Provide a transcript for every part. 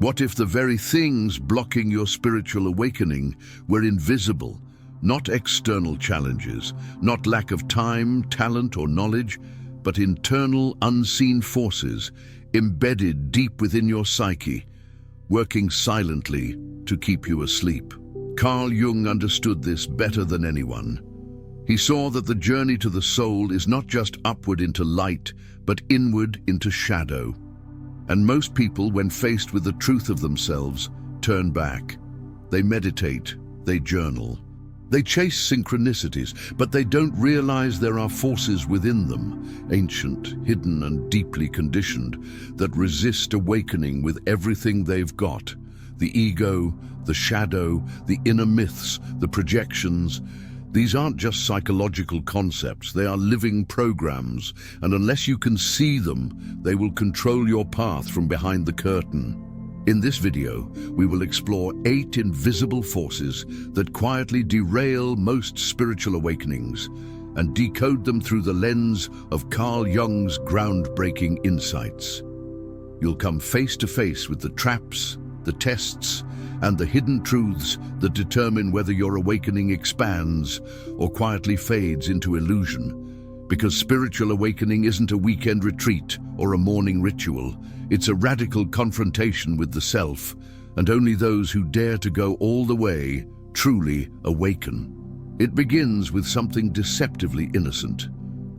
What if the very things blocking your spiritual awakening were invisible, not external challenges, not lack of time, talent, or knowledge, but internal, unseen forces embedded deep within your psyche, working silently to keep you asleep? Carl Jung understood this better than anyone. He saw that the journey to the soul is not just upward into light, but inward into shadow. And most people, when faced with the truth of themselves, turn back. They meditate, they journal. They chase synchronicities, but they don't realize there are forces within them, ancient, hidden, and deeply conditioned, that resist awakening with everything they've got. The ego, the shadow, the inner myths, the projections. These aren't just psychological concepts, they are living programs, and unless you can see them, they will control your path from behind the curtain. In this video, we will explore 8 invisible forces that quietly derail most spiritual awakenings and decode them through the lens of Carl Jung's groundbreaking insights. You'll come face to face with the traps, the tests, and the hidden truths that determine whether your awakening expands or quietly fades into illusion. Because spiritual awakening isn't a weekend retreat or a morning ritual. It's a radical confrontation with the self, and only those who dare to go all the way truly awaken. It begins with something deceptively innocent: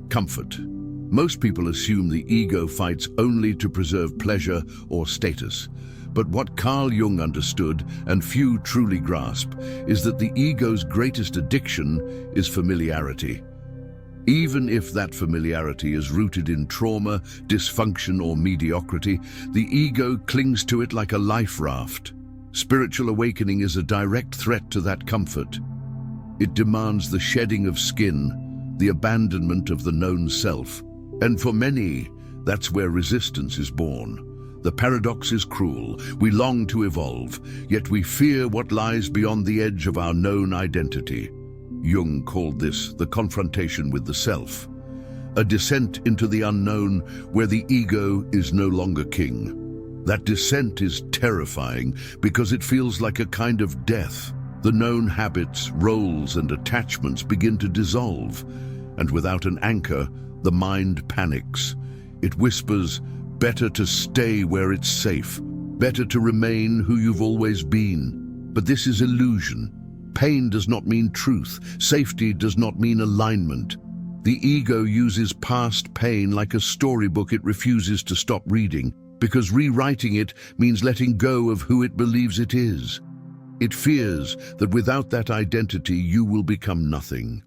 comfort. Most people assume the ego fights only to preserve pleasure or status. But what Carl Jung understood, and few truly grasp, is that the ego's greatest addiction is familiarity. Even if that familiarity is rooted in trauma, dysfunction, or mediocrity, the ego clings to it like a life raft. Spiritual awakening is a direct threat to that comfort. It demands the shedding of skin, the abandonment of the known self. And for many, that's where resistance is born. The paradox is cruel. We long to evolve, yet we fear what lies beyond the edge of our known identity. Jung called this the confrontation with the self, a descent into the unknown where the ego is no longer king. That descent is terrifying because it feels like a kind of death. The known habits, roles, and attachments begin to dissolve, and without an anchor, the mind panics. It whispers, better to stay where it's safe, better to remain who you've always been. But this is illusion. Pain does not mean truth. Safety does not mean alignment. The ego uses past pain like a storybook it refuses to stop reading, because rewriting it means letting go of who it believes it is. It fears that without that identity you will become nothing.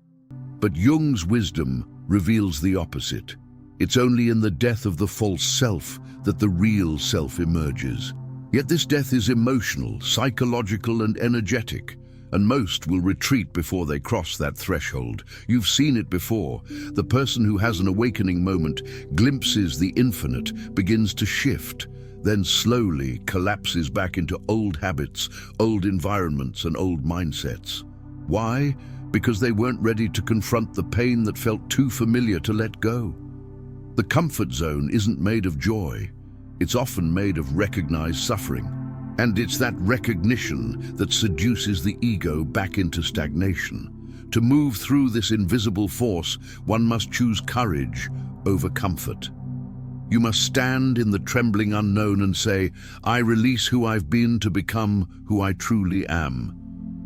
But Jung's wisdom reveals the opposite. It's only in the death of the false self that the real self emerges. Yet this death is emotional, psychological, and energetic, and most will retreat before they cross that threshold. You've seen it before. The person who has an awakening moment glimpses the infinite, begins to shift, then slowly collapses back into old habits, old environments, and old mindsets. Why? Because they weren't ready to confront the pain that felt too familiar to let go. The comfort zone isn't made of joy. It's often made of recognized suffering. And it's that recognition that seduces the ego back into stagnation. To move through this invisible force, one must choose courage over comfort. You must stand in the trembling unknown and say, I release who I've been to become who I truly am.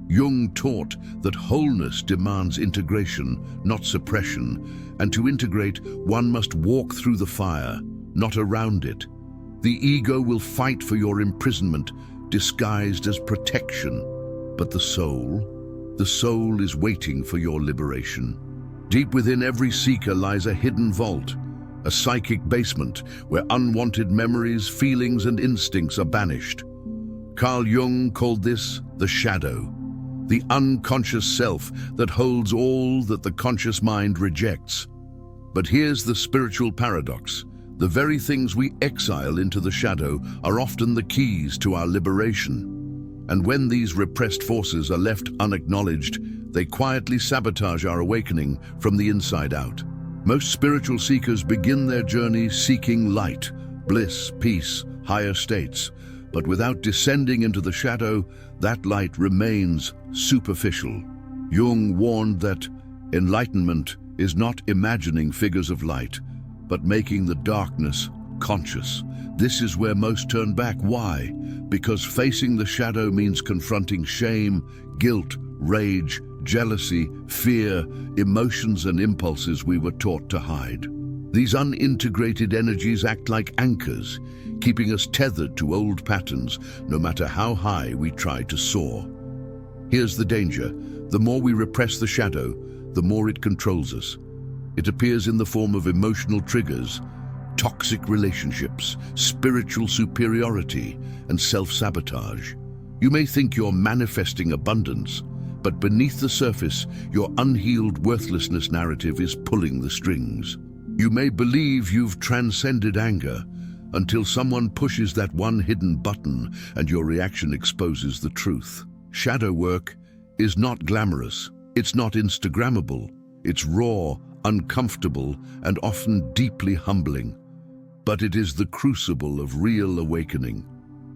Jung taught that wholeness demands integration, not suppression, and to integrate, one must walk through the fire, not around it. The ego will fight for your imprisonment, disguised as protection, but the soul is waiting for your liberation. Deep within every seeker lies a hidden vault, a psychic basement where unwanted memories, feelings, and instincts are banished. Carl Jung called this the shadow, the unconscious self that holds all that the conscious mind rejects. But here's the spiritual paradox. The very things we exile into the shadow are often the keys to our liberation. And when these repressed forces are left unacknowledged, they quietly sabotage our awakening from the inside out. Most spiritual seekers begin their journey seeking light, bliss, peace, higher states. But without descending into the shadow, that light remains superficial. Jung warned that enlightenment is not imagining figures of light, but making the darkness conscious. This is where most turn back. Why? Because facing the shadow means confronting shame, guilt, rage, jealousy, fear, emotions and impulses we were taught to hide. These unintegrated energies act like anchors, keeping us tethered to old patterns, no matter how high we try to soar. Here's the danger. The more we repress the shadow, the more it controls us. It appears in the form of emotional triggers, toxic relationships, spiritual superiority, and self-sabotage. You may think you're manifesting abundance, but beneath the surface, your unhealed worthlessness narrative is pulling the strings. You may believe you've transcended anger until someone pushes that one hidden button and your reaction exposes the truth. Shadow work is not glamorous. It's not Instagrammable. It's raw, uncomfortable, and often deeply humbling. But it is the crucible of real awakening.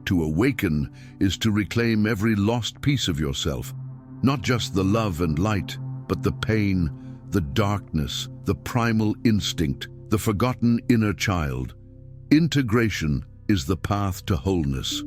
To awaken is to reclaim every lost piece of yourself, not just the love and light, but the pain, the darkness, the primal instinct, the forgotten inner child. Integration is the path to wholeness.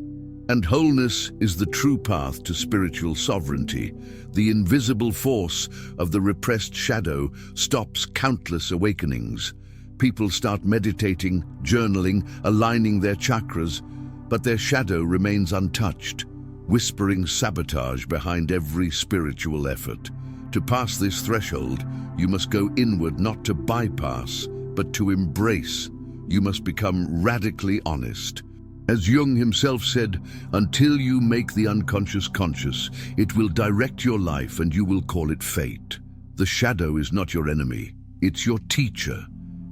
And wholeness is the true path to spiritual sovereignty. The invisible force of the repressed shadow stops countless awakenings. People start meditating, journaling, aligning their chakras, but their shadow remains untouched, whispering sabotage behind every spiritual effort. To pass this threshold, you must go inward, not to bypass, but to embrace. You must become radically honest. As Jung himself said, until you make the unconscious conscious, it will direct your life and you will call it fate. The shadow is not your enemy, it's your teacher.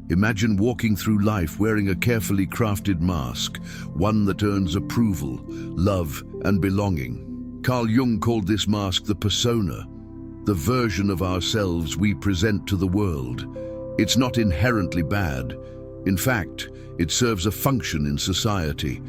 Imagine walking through life wearing a carefully crafted mask, one that earns approval, love, and belonging. Carl Jung called this mask the persona, the version of ourselves we present to the world. It's not inherently bad. In fact, it serves a function in society.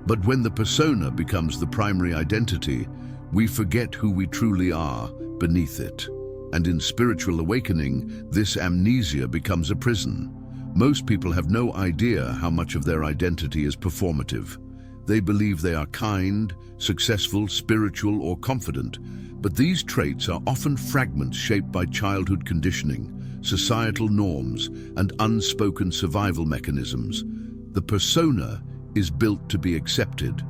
But when the persona becomes the primary identity, we forget who we truly are beneath it. And in spiritual awakening, this amnesia becomes a prison. Most people have no idea how much of their identity is performative. They believe they are kind, successful, spiritual, or confident, but these traits are often fragments shaped by childhood conditioning, societal norms, and unspoken survival mechanisms. The persona is built to be accepted,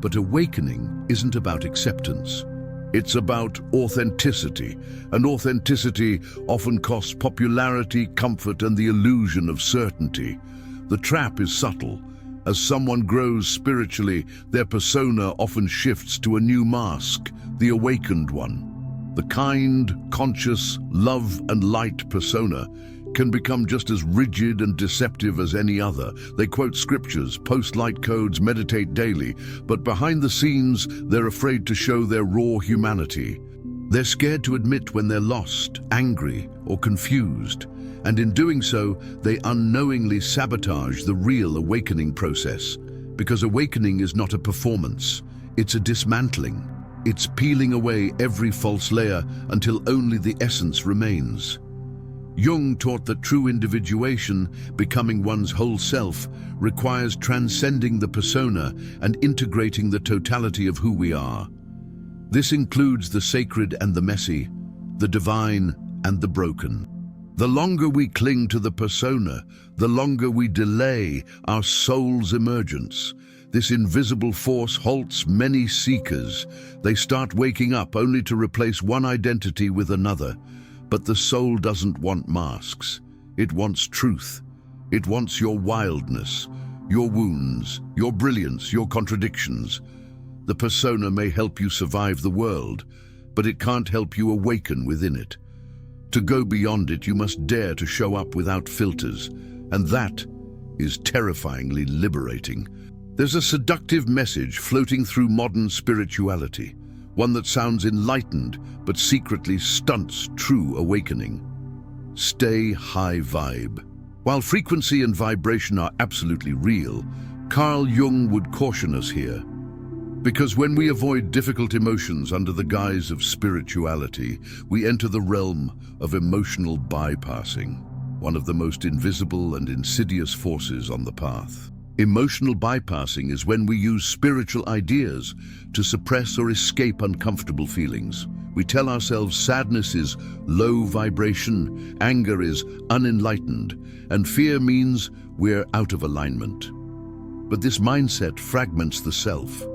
but awakening isn't about acceptance. It's about authenticity, and authenticity often costs popularity, comfort, and the illusion of certainty. The trap is subtle. As someone grows spiritually, their persona often shifts to a new mask, the awakened one. The kind, conscious, love and light persona can become just as rigid and deceptive as any other. They quote scriptures, post light codes, meditate daily, but behind the scenes, they're afraid to show their raw humanity. They're scared to admit when they're lost, angry, or confused, and in doing so, they unknowingly sabotage the real awakening process. Because awakening is not a performance, it's a dismantling. It's peeling away every false layer until only the essence remains. Jung taught that true individuation, becoming one's whole self, requires transcending the persona and integrating the totality of who we are. This includes the sacred and the messy, the divine and the broken. The longer we cling to the persona, the longer we delay our soul's emergence. This invisible force halts many seekers. They start waking up only to replace one identity with another. But the soul doesn't want masks. It wants truth. It wants your wildness, your wounds, your brilliance, your contradictions. The persona may help you survive the world, but it can't help you awaken within it. To go beyond it, you must dare to show up without filters, and that is terrifyingly liberating. There's a seductive message floating through modern spirituality, one that sounds enlightened but secretly stunts true awakening. Stay high vibe. While frequency and vibration are absolutely real, Carl Jung would caution us here. Because when we avoid difficult emotions under the guise of spirituality, we enter the realm of emotional bypassing, one of the most invisible and insidious forces on the path. Emotional bypassing is when we use spiritual ideas to suppress or escape uncomfortable feelings. We tell ourselves sadness is low vibration, anger is unenlightened, and fear means we're out of alignment. But this mindset fragments the self.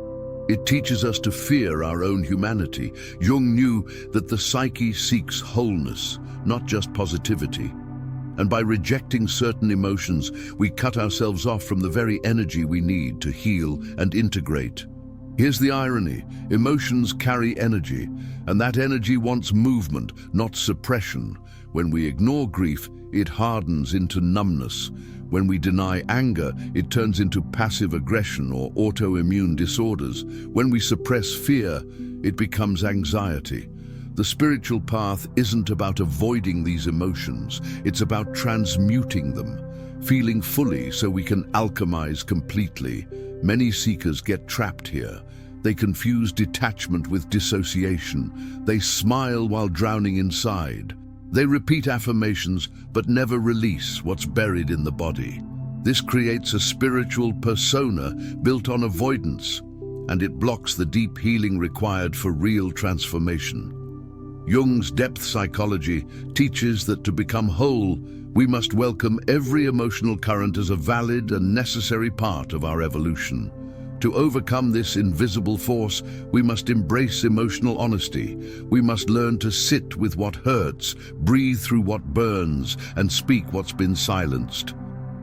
It teaches us to fear our own humanity. Jung knew that the psyche seeks wholeness, not just positivity. And by rejecting certain emotions, we cut ourselves off from the very energy we need to heal and integrate. Here's the irony: emotions carry energy, and that energy wants movement, not suppression. When we ignore grief, it hardens into numbness. When we deny anger, it turns into passive aggression or autoimmune disorders. When we suppress fear, it becomes anxiety. The spiritual path isn't about avoiding these emotions, it's about transmuting them, feeling fully so we can alchemize completely. Many seekers get trapped here. They confuse detachment with dissociation. They smile while drowning inside. They repeat affirmations but never release what's buried in the body. This creates a spiritual persona built on avoidance, and it blocks the deep healing required for real transformation. Jung's depth psychology teaches that to become whole, we must welcome every emotional current as a valid and necessary part of our evolution. To overcome this invisible force, we must embrace emotional honesty. We must learn to sit with what hurts, breathe through what burns, and speak what's been silenced.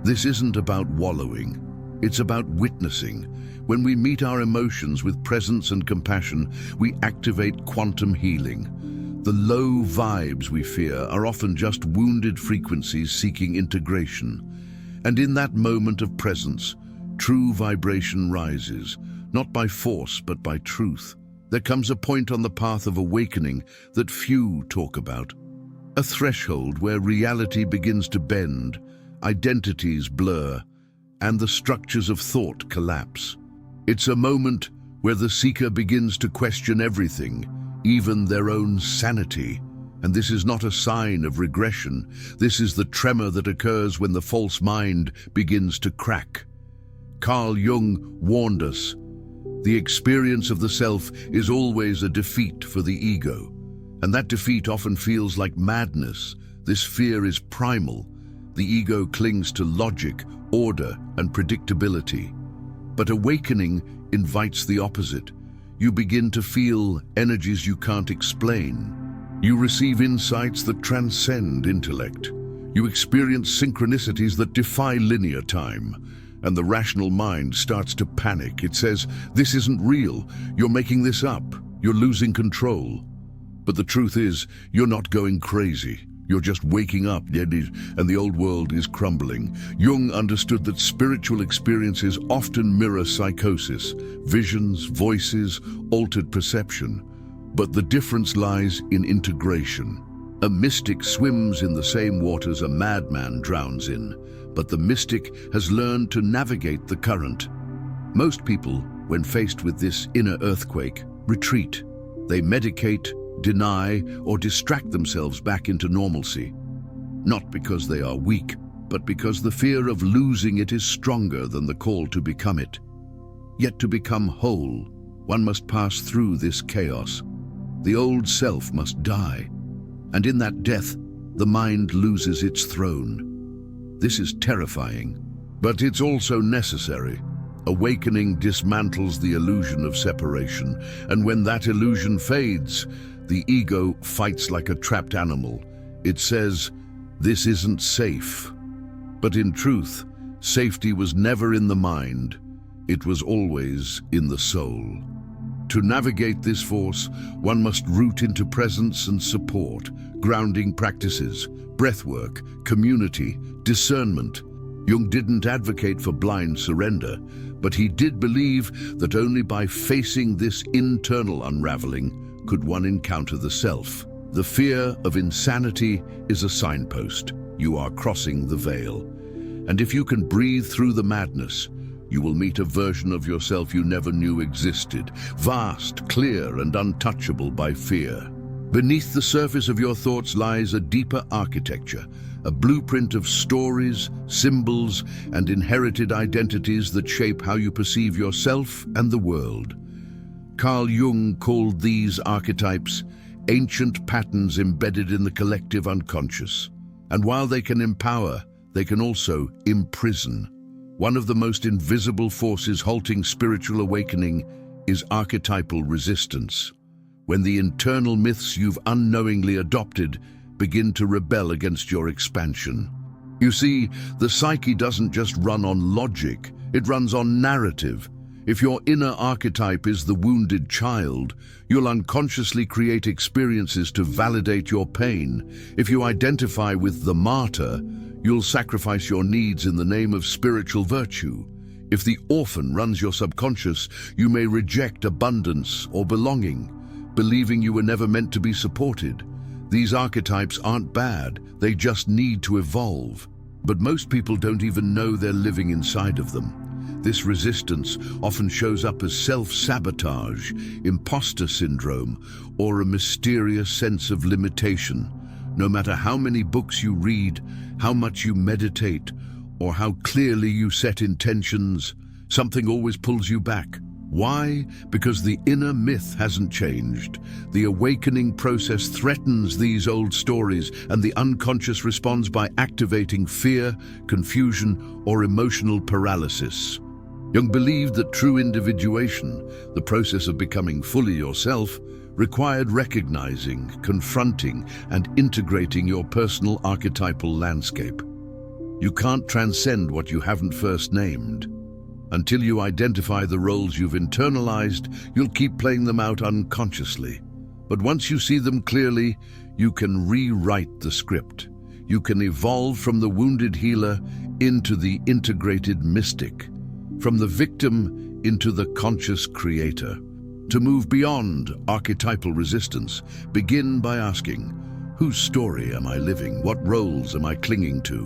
This isn't about wallowing. It's about witnessing. When we meet our emotions with presence and compassion, we activate quantum healing. The low vibes we fear are often just wounded frequencies seeking integration. And in that moment of presence, true vibration rises, not by force but by truth. There comes a point on the path of awakening that few talk about. A threshold where reality begins to bend, identities blur, and the structures of thought collapse. It's a moment where the seeker begins to question everything, even their own sanity. And this is not a sign of regression. This is the tremor that occurs when the false mind begins to crack. Carl Jung warned us, the experience of the self is always a defeat for the ego. And that defeat often feels like madness. This fear is primal. The ego clings to logic, order, and predictability. But awakening invites the opposite. You begin to feel energies you can't explain. You receive insights that transcend intellect. You experience synchronicities that defy linear time. And the rational mind starts to panic. It says, "This isn't real. You're making this up. You're losing control." But the truth is, you're not going crazy. You're just waking up, and the old world is crumbling. Jung understood that spiritual experiences often mirror psychosis, visions, voices, altered perception. But the difference lies in integration. A mystic swims in the same waters a madman drowns in, but the mystic has learned to navigate the current. Most people, when faced with this inner earthquake, retreat. They medicate, deny, or distract themselves back into normalcy. Not because they are weak, but because the fear of losing it is stronger than the call to become it. Yet to become whole, one must pass through this chaos. The old self must die, and in that death, the mind loses its throne. This is terrifying, but it's also necessary. Awakening dismantles the illusion of separation, and when that illusion fades, the ego fights like a trapped animal. It says, "This isn't safe." But in truth, safety was never in the mind. It was always in the soul. To navigate this force, one must root into presence and support, grounding practices, breathwork, community, discernment. Jung didn't advocate for blind surrender, but he did believe that only by facing this internal unraveling could one encounter the self. The fear of insanity is a signpost. You are crossing the veil. And if you can breathe through the madness, you will meet a version of yourself you never knew existed, vast, clear, and untouchable by fear. Beneath the surface of your thoughts lies a deeper architecture, a blueprint of stories, symbols, and inherited identities that shape how you perceive yourself and the world. Carl Jung called these archetypes ancient patterns embedded in the collective unconscious. And while they can empower, they can also imprison. One of the most invisible forces halting spiritual awakening is archetypal resistance. When the internal myths you've unknowingly adopted begin to rebel against your expansion. You see, the psyche doesn't just run on logic, it runs on narrative. If your inner archetype is the wounded child, you'll unconsciously create experiences to validate your pain. If you identify with the martyr, you'll sacrifice your needs in the name of spiritual virtue. If the orphan runs your subconscious, you may reject abundance or belonging, believing you were never meant to be supported. These archetypes aren't bad, they just need to evolve. But most people don't even know they're living inside of them. This resistance often shows up as self-sabotage, imposter syndrome, or a mysterious sense of limitation. No matter how many books you read, how much you meditate, or how clearly you set intentions, something always pulls you back. Why? Because the inner myth hasn't changed. The awakening process threatens these old stories, and the unconscious responds by activating fear, confusion, or emotional paralysis. Jung believed that true individuation, the process of becoming fully yourself, required recognizing, confronting, and integrating your personal archetypal landscape. You can't transcend what you haven't first named. Until you identify the roles you've internalized, you'll keep playing them out unconsciously. But once you see them clearly, you can rewrite the script. You can evolve from the wounded healer into the integrated mystic, from the victim into the conscious creator. To move beyond archetypal resistance, begin by asking, whose story am I living? What roles am I clinging to?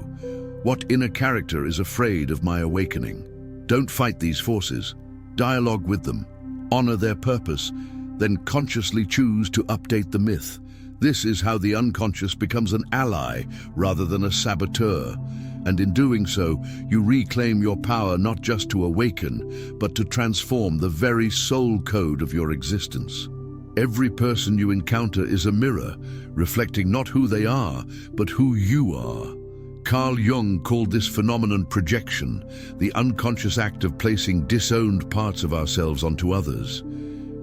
What inner character is afraid of my awakening? Don't fight these forces. Dialogue with them. Honor their purpose, then consciously choose to update the myth. This is how the unconscious becomes an ally rather than a saboteur. And in doing so, you reclaim your power not just to awaken, but to transform the very soul code of your existence. Every person you encounter is a mirror, reflecting not who they are, but who you are. Carl Jung called this phenomenon projection, the unconscious act of placing disowned parts of ourselves onto others.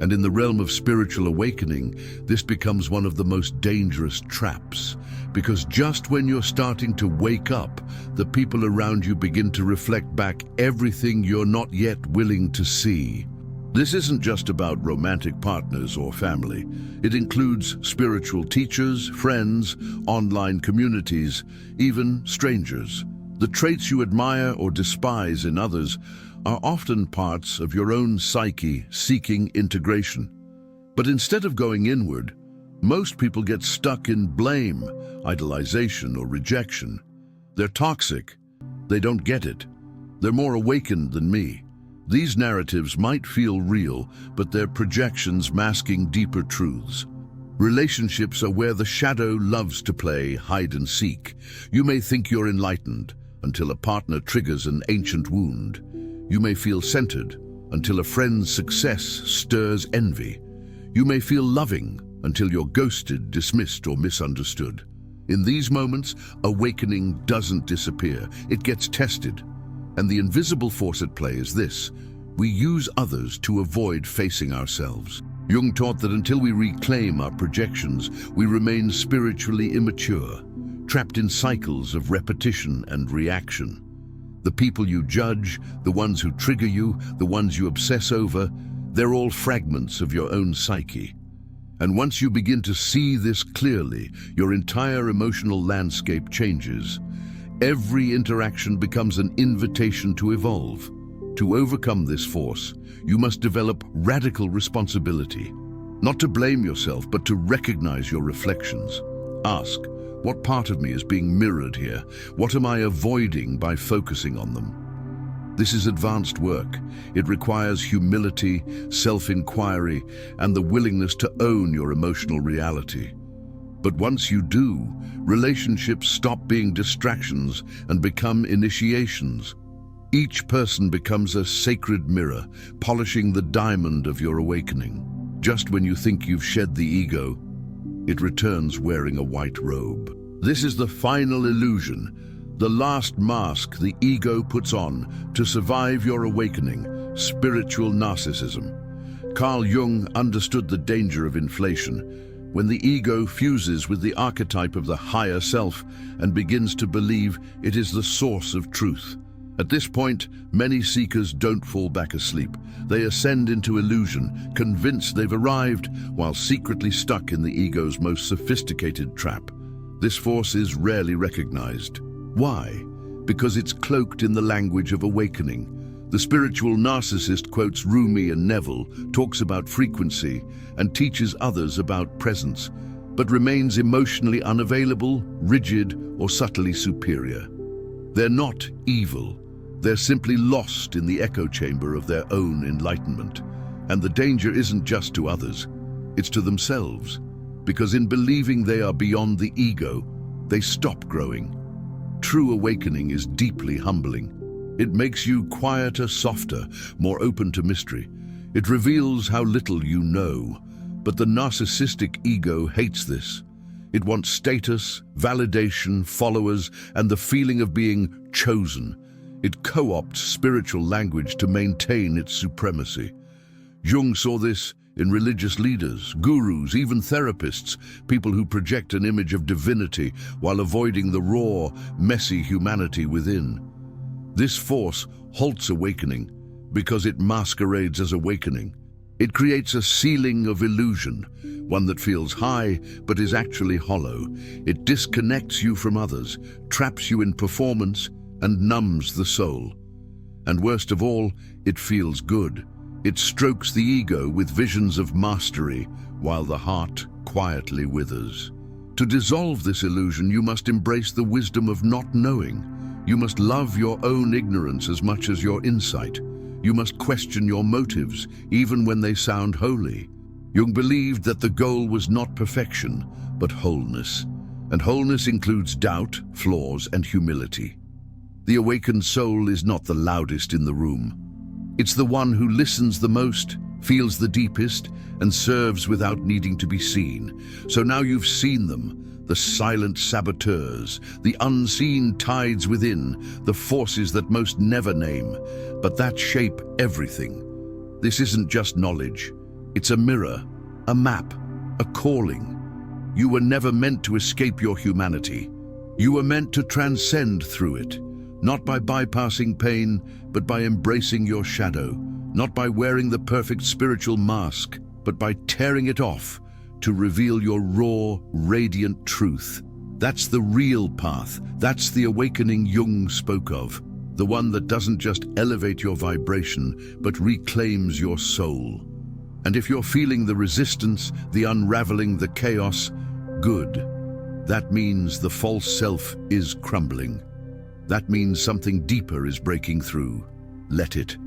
And in the realm of spiritual awakening, this becomes one of the most dangerous traps, because just when you're starting to wake up, the people around you begin to reflect back everything you're not yet willing to see. This isn't just about romantic partners or family. It includes spiritual teachers, friends, online communities, even strangers. The traits you admire or despise in others are often parts of your own psyche seeking integration. But instead of going inward, most people get stuck in blame, idolization, or rejection. They're toxic. They don't get it. They're more awakened than me. These narratives might feel real, but they're projections masking deeper truths. Relationships are where the shadow loves to play hide and seek. You may think you're enlightened until a partner triggers an ancient wound. You may feel centered until a friend's success stirs envy. You may feel loving until you're ghosted, dismissed, or misunderstood. In these moments, awakening doesn't disappear. It gets tested. And the invisible force at play is this: we use others to avoid facing ourselves. Jung taught that until we reclaim our projections, we remain spiritually immature, trapped in cycles of repetition and reaction. The people you judge, the ones who trigger you, the ones you obsess over, they're all fragments of your own psyche. And once you begin to see this clearly, your entire emotional landscape changes. Every interaction becomes an invitation to evolve. To overcome this force, you must develop radical responsibility. Not to blame yourself, but to recognize your reflections. Ask, what part of me is being mirrored here? What am I avoiding by focusing on them? This is advanced work. It requires humility, self-inquiry, and the willingness to own your emotional reality. But once you do, relationships stop being distractions and become initiations. Each person becomes a sacred mirror, polishing the diamond of your awakening. Just when you think you've shed the ego, it returns wearing a white robe. This is the final illusion, the last mask the ego puts on to survive your awakening, spiritual narcissism. Carl Jung understood the danger of inflation, when the ego fuses with the archetype of the higher self and begins to believe it is the source of truth. At this point, many seekers don't fall back asleep. They ascend into illusion, convinced they've arrived, while secretly stuck in the ego's most sophisticated trap. This force is rarely recognized. Why? Because it's cloaked in the language of awakening. The spiritual narcissist quotes Rumi and Neville, talks about frequency, and teaches others about presence, but remains emotionally unavailable, rigid, or subtly superior. They're not evil. They're simply lost in the echo chamber of their own enlightenment. And the danger isn't just to others, it's to themselves. Because in believing they are beyond the ego, they stop growing. True awakening is deeply humbling. It makes you quieter, softer, more open to mystery. It reveals how little you know. But the narcissistic ego hates this. It wants status, validation, followers, and the feeling of being chosen. It co-opts spiritual language to maintain its supremacy. Jung saw this in religious leaders, gurus, even therapists, people who project an image of divinity while avoiding the raw, messy humanity within. This force halts awakening because it masquerades as awakening. It creates a ceiling of illusion, one that feels high but is actually hollow. It disconnects you from others, traps you in performance, and numbs the soul. And worst of all, it feels good. It strokes the ego with visions of mastery, while the heart quietly withers. To dissolve this illusion, you must embrace the wisdom of not knowing. You must love your own ignorance as much as your insight. You must question your motives, even when they sound holy. Jung believed that the goal was not perfection, but wholeness. And wholeness includes doubt, flaws, and humility. The awakened soul is not the loudest in the room. It's the one who listens the most, feels the deepest, and serves without needing to be seen. So now you've seen them, the silent saboteurs, the unseen tides within, the forces that most never name, but that shape everything. This isn't just knowledge. It's a mirror, a map, a calling. You were never meant to escape your humanity. You were meant to transcend through it. Not by bypassing pain, but by embracing your shadow. Not by wearing the perfect spiritual mask, but by tearing it off to reveal your raw, radiant truth. That's the real path. That's the awakening Jung spoke of. The one that doesn't just elevate your vibration, but reclaims your soul. And if you're feeling the resistance, the unraveling, the chaos, good. That means the false self is crumbling. That means something deeper is breaking through. Let it.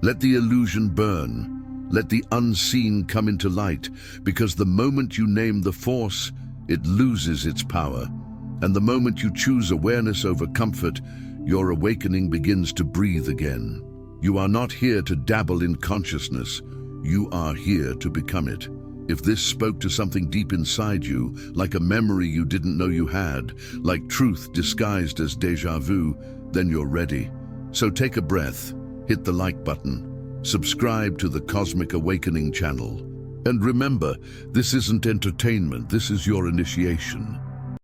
Let the illusion burn. Let the unseen come into light, because the moment you name the force, it loses its power. And the moment you choose awareness over comfort, your awakening begins to breathe again. You are not here to dabble in consciousness. You are here to become it. If this spoke to something deep inside you, like a memory you didn't know you had, like truth disguised as déjà vu, then you're ready. So take a breath, hit the like button, subscribe to the Cosmic Awakening channel. And remember, this isn't entertainment, this is your initiation.